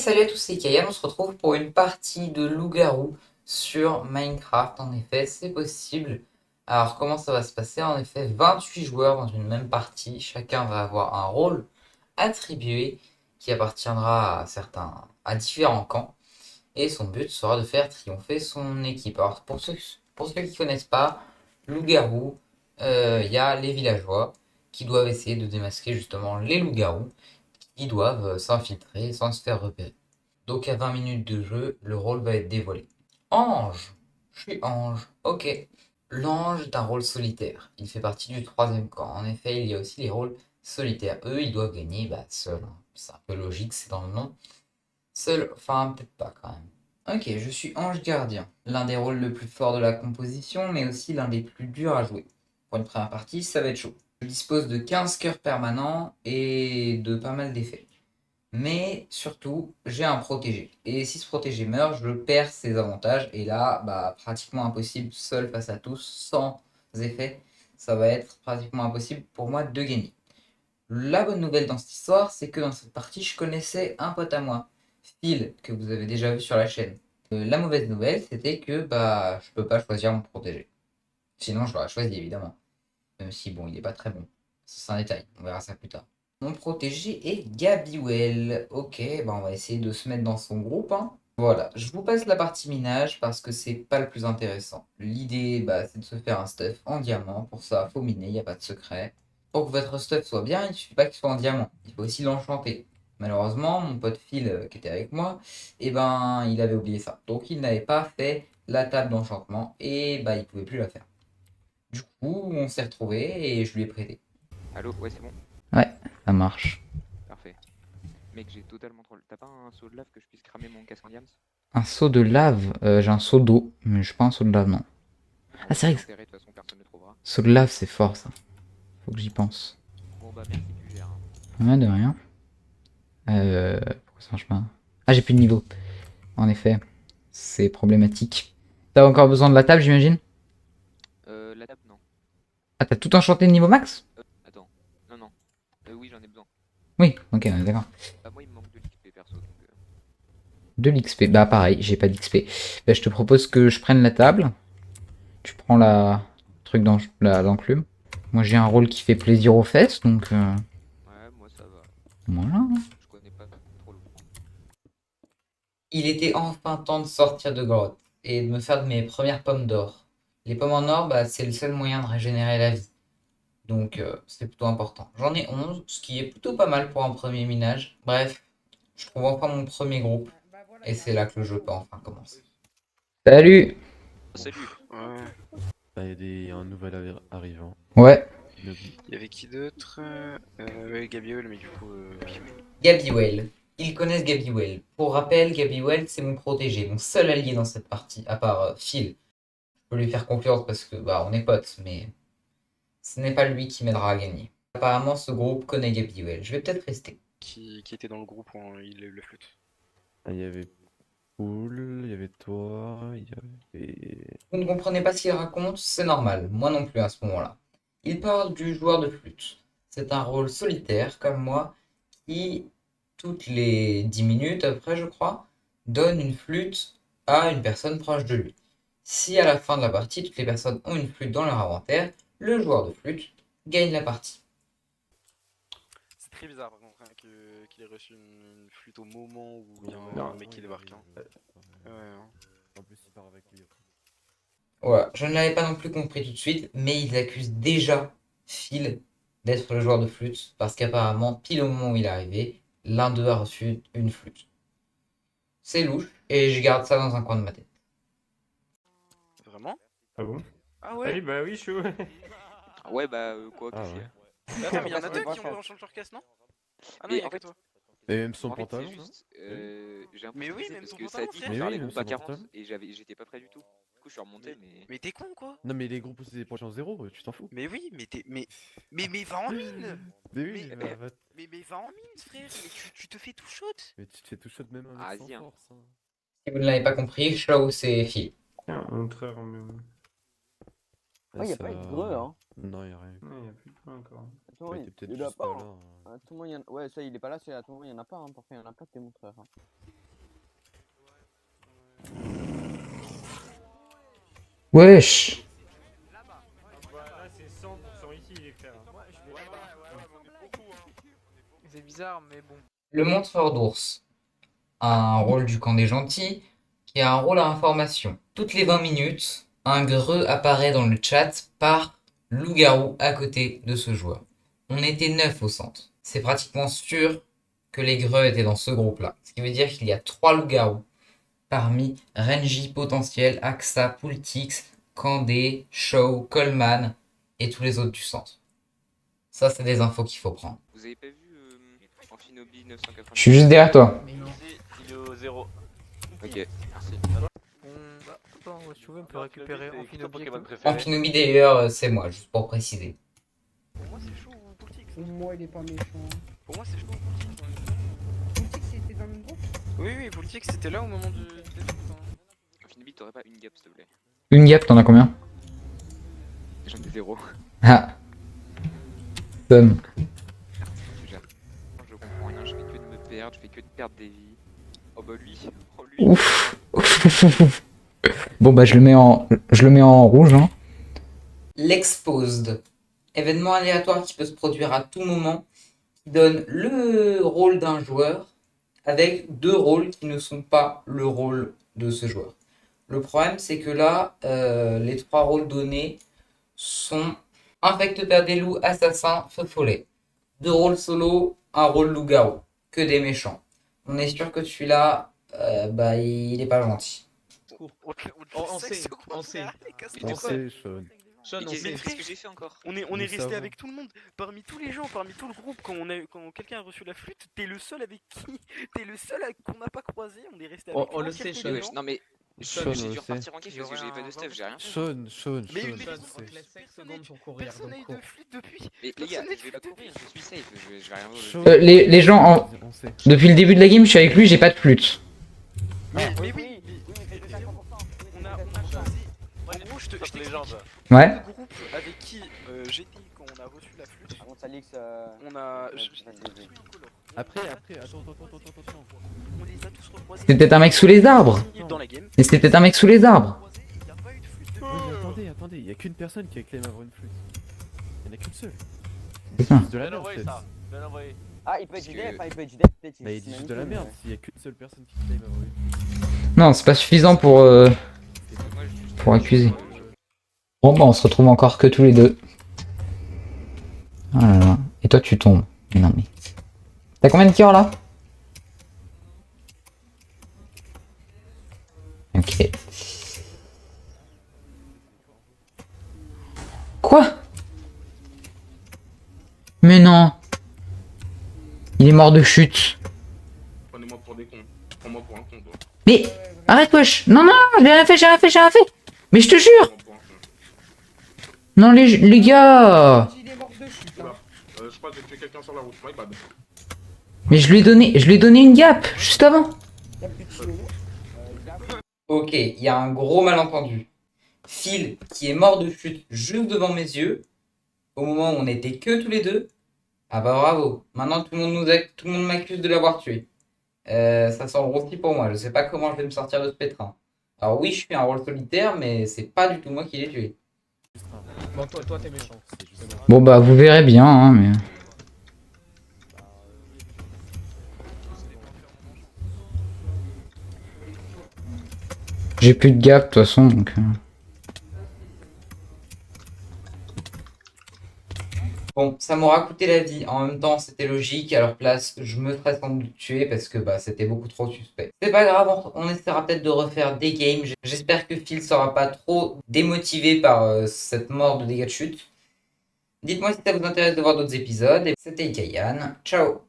salut à tous, c'est Kayam, on se retrouve pour une partie de loup-garou sur Minecraft. En effet, c'est possible. Alors, comment ça va se passer? En effet, 28 joueurs dans une même partie. Chacun va avoir un rôle attribué qui appartiendra à différents camps. Et son but sera de faire triompher son équipe. Alors, pour ceux qui ne connaissent pas, loup-garou, il y a les villageois qui doivent essayer de démasquer justement les loups-garous qui doivent s'infiltrer sans se faire repérer. Donc à 20 minutes de jeu, le rôle va être dévoilé. Ange. Je suis Ange. Ok. L'ange est un rôle solitaire. Il fait partie du troisième camp. En effet, il y a aussi les rôles solitaires. Eux, ils doivent gagner seuls. C'est un peu logique, c'est dans le nom. Seul, enfin peut-être pas quand même. Ok, je suis Ange Gardien. L'un des rôles le plus fort de la composition, mais aussi l'un des plus durs à jouer. Pour une première partie, ça va être chaud. Je dispose de 15 cœurs permanents et de pas mal d'effets. Mais surtout, j'ai un protégé. Et si ce protégé meurt, je perds ses avantages. Et là, pratiquement impossible, seul face à tous, sans effet, ça va être pratiquement impossible pour moi de gagner. La bonne nouvelle dans cette histoire, c'est que dans cette partie, je connaissais un pote à moi, Phil, que vous avez déjà vu sur la chaîne. La mauvaise nouvelle, c'était que je peux pas choisir mon protégé. Sinon, je l'aurais choisi évidemment. Même si bon, il est pas très bon. C'est un détail, on verra ça plus tard. Mon protégé est Gabiwell. Ok, on va essayer de se mettre dans son groupe, hein. Voilà, je vous passe la partie minage parce que c'est pas le plus intéressant. L'idée, c'est de se faire un stuff en diamant. Pour ça, faut miner, il n'y a pas de secret. Pour que votre stuff soit bien, il ne suffit pas qu'il soit en diamant. Il faut aussi l'enchanter. Malheureusement, mon pote Phil, qui était avec moi, il avait oublié ça. Donc, il n'avait pas fait la table d'enchantement et il pouvait plus la faire. Du coup, on s'est retrouvés et je lui ai prêté. Allô? Ouais, c'est bon. Ouais, ça marche. Parfait. Mec, j'ai totalement trop. T'as pas un seau de lave que je puisse cramer mon casque en diams? Un seau de lave, j'ai un seau d'eau, mais je pas un seau de lave, non. Bon, Ah, bah, c'est je vrai vais que l'enterrer, de toute façon, personne ne le trouvera. seau de lave, c'est fort, ça. Faut que j'y pense. Bon, bah, merci, tu gères, hein. Ouais, de rien. Pourquoi ça marche pas? Ah, j'ai plus de niveau. En effet, c'est problématique. T'as encore besoin de la table, j'imagine? La table, non. Ah, t'as tout enchanté de niveau max? Attends. Non, non. Oui, j'en ai besoin. Oui, ok, on est d'accord. Bah, moi, il me manque de l'XP perso, donc. De l'XP. Bah, pareil, j'ai pas d'XP. Bah, je te propose que je prenne la table. Tu prends la truc dans l'enclume. Moi, j'ai un rôle qui fait plaisir aux fesses, donc Ouais, moi, ça va. voilà. Je connais pas trop le groupe. Il était enfin temps de sortir de grotte et de me faire de mes premières pommes d'or. Les pommes en or, c'est le seul moyen de régénérer la vie. Donc c'est plutôt important. J'en ai 11, ce qui est plutôt pas mal pour un premier minage. Bref, je trouve enfin mon premier groupe. Et c'est là que le jeu peut enfin commencer. Salut. Salut! Ouais. Il y a un nouvel arrivant. Ouais, Nobby. Il y avait qui d'autre? Ouais, Gabriel, mais du coup, oui. Gabiwell. Ils connaissent Gabiwell. Pour rappel, Gabiwell, c'est mon protégé, mon seul allié dans cette partie, à part Phil. Je peux lui faire confiance parce que on est potes, mais ce n'est pas lui qui m'aidera à gagner. Apparemment, ce groupe connaît Gabiwell. Je vais peut-être rester. Qui était dans le groupe où il a eu la flûte? Ah, il y avait Poul, il y avait toi, il y avait. Vous ne comprenez pas ce qu'il raconte, c'est normal, moi non plus à ce moment-là. Il parle du joueur de flûte. C'est un rôle solitaire, comme moi, qui, toutes les 10 minutes après, je crois, donne une flûte à une personne proche de lui. Si à la fin de la partie, toutes les personnes ont une flûte dans leur inventaire, le joueur de flûte gagne la partie. C'est très bizarre par contre, hein, qu'il ait reçu une flûte au moment où il y a Non, un mec qui débarque, hein. Ouais, hein. En plus, il part avec lui après. Voilà, je ne l'avais pas non plus compris tout de suite, mais ils accusent déjà Phil d'être le joueur de flûte, parce qu'apparemment, pile au moment où il est arrivé, l'un d'eux a reçu une flûte. C'est louche, et je garde ça dans un coin de ma tête. Vraiment? Ah bon? Ah Ah oui, ouais? bah oui, chaud. Ah ouais, quoi, Ah qu'est-ce qu'il y ouais. a? Mais attends, mais il y en a Pourquoi deux ça qui ont enchanté leur caisse, non? Ah non, il Mais y a en que fait, toi. Et même son En fait, c'est pantalon, non? juste, j'ai un peu Mais oui, stressé même parce son que ça a pantalon, dit frère. de Mais faire oui, les même groupes à son 40 pantalon. et j'étais pas prêt du tout. Du coup, je suis remonté, mais Mais t'es con, quoi? Non, mais les groupes où c'est des points en zéro, tu t'en fous. Mais oui, mais t'es. Mais va en mine! Mais oui, Mais, mais va en mine, frère! Mais tu te fais tout shoot! mais tu te fais tout shot même avec sans vas-y, hein. force, hein. Si vous ne l'avez pas compris, Shaw, c'est Phil. Tiens, un frère, mais Ah, Ah, il y a pas de greu, hein. Non, y a rien. il n'y a plus de points encore. Attends, Bah, il il était peut-être y en a juste pas, pas hein. là, hein. À tout moment, ouais, ça, il est pas là, c'est à tout moment, il y en a pas, hein. Parfois, il y en a pas de tes montreurs, hein. Wesh. Là, c'est 100% ici, les frères. C'est bizarre, mais bon. Le montreur d'ours a un rôle du camp des gentils, qui a un rôle à information. Toutes les 20 minutes, un greu apparaît dans le chat par loup-garou à côté de ce joueur. On était 9 au centre. C'est pratiquement sûr que les greux étaient dans ce groupe-là. Ce qui veut dire qu'il y a 3 loups-garous parmi Renji, Potentiel, Axa, Poultix, Kandé, Show, Coleman et tous les autres du centre. Ça, c'est des infos qu'il faut prendre. Vous avez pas vu Amphinobi 980? Je suis juste derrière toi. Il est au 0. Ok, merci. Bon, bah, attends, si tu veux, on peut récupérer C'est Amphinobi. Pokémon préféré. Amphinobi d'ailleurs, c'est moi, juste pour préciser. Pour moi, c'est chaud ou Poultix? Pour moi, il est pas méchant. Pour moi, c'est chaud ou Poultix? Poultix, c'était dans le même groupe? Oui, oui, Poultix, c'était là au moment du défi. Amphinobi, t'aurais pas une gap s'il te plaît? Une gap, t'en as combien? J'en ai 0. Ah. Tom. Je comprends rien, je fais que de me perdre, je fais que de perdre des vies. Oh bah lui, oh lui. Ouf. Bon bah je le mets en rouge. Hein. L'Exposed. Événement aléatoire qui peut se produire à tout moment, qui donne le rôle d'un joueur avec 2 rôles qui ne sont pas le rôle de ce joueur. Le problème c'est que là, les 3 rôles donnés sont infecte-père des loups, assassin, feu follet. 2 rôles solo, un rôle loup-garou. Que des méchants. On est sûr que celui-là, bah il est pas gentil. On sait, On sait, Sean. Mais qu'est-ce que j'ai fait encore? On est Nous resté savons. avec tout le monde, parmi tous les gens, parmi tout le groupe, quand quelqu'un a reçu la flûte, t'es le seul avec qui, t'es le seul qu'on n'a pas croisé, on est resté avec On le entièreté sait, des Sean. Wesh, gens. non mais Sean, j'ai on dû le repartir en kiff parce que J'aurais j'avais pas de un stuff, j'ai rien fait. Sean, Mais Sean, une c'est- minute, 5 secondes pour courir, Personne n'a eu de flûte depuis. Mais les gars, Personne je vais pas courir, je suis safe, je vais rien Sean. voir. Les gens, On sait. depuis le début de la game, je suis avec lui, j'ai pas de flûte. Mais oui, oui, mais c'est 50%. on a choisi. En gros, je t'explique. Ouais. Le groupe avec qui j'ai dit quand on a reçu la flûte, Par contre, Alix, on a. Après, attends. On les a tous recroisés. C'était un mec sous les arbres. Dans la game. Et c'était un mec sous les arbres. Il n'y a pas eu de flûte depuis. Oui, mais attendez, il y a qu'une personne qui a claim avoir une flûte. Il y en a qu'une seule. Putain. C'est de la merde, peut-être. Ah, il peut être Parce du que- dev, il peut être du dev, peut-être. Bah, il dit c'est juste de la manipulé, merde s'il y a qu'une seule personne qui claim avoir une flûte. Non, c'est pas suffisant pour accuser. Bon bah on se retrouve encore que tous les deux. Oh là là. Et toi tu tombes. Mais non mais. T'as combien de tirs là? Ok. Quoi? Mais non. Il est mort de chute. Prenez-moi pour des cons. Prends-moi pour un con, toi. Mais arrête wesh. Non non, j'ai rien fait. Mais je te jure. Prends-moi pour un con. Non les gars. Il est mort de chute. Hein. Je crois que j'ai tué quelqu'un sur la route. My bad. Mais je lui ai donné une gap juste avant. Il y a plus de slow. Ok, il y a un gros malentendu. Phil, qui est mort de chute juste devant mes yeux, au moment où on était que tous les deux. Ah bah bravo. Maintenant tout le monde m'accuse de l'avoir tué. Ça sent le rôti pour moi. Je sais pas comment je vais me sortir de ce pétrin. Alors oui, je suis un rôle solitaire, mais c'est pas du tout moi qui l'ai tué. Bon, toi t'es méchant. Bon bah vous verrez bien, hein, mais. J'ai plus de gap de toute façon donc. Bon, ça m'aura coûté la vie. En même temps, c'était logique. À leur place, je me ferais sans doute tuer parce que bah, c'était beaucoup trop suspect. C'est pas grave, on essaiera peut-être de refaire des games. J'espère que Phil sera pas trop démotivé par cette mort de dégâts de chute. Dites-moi si ça vous intéresse de voir d'autres épisodes. C'était Ikayan. Ciao!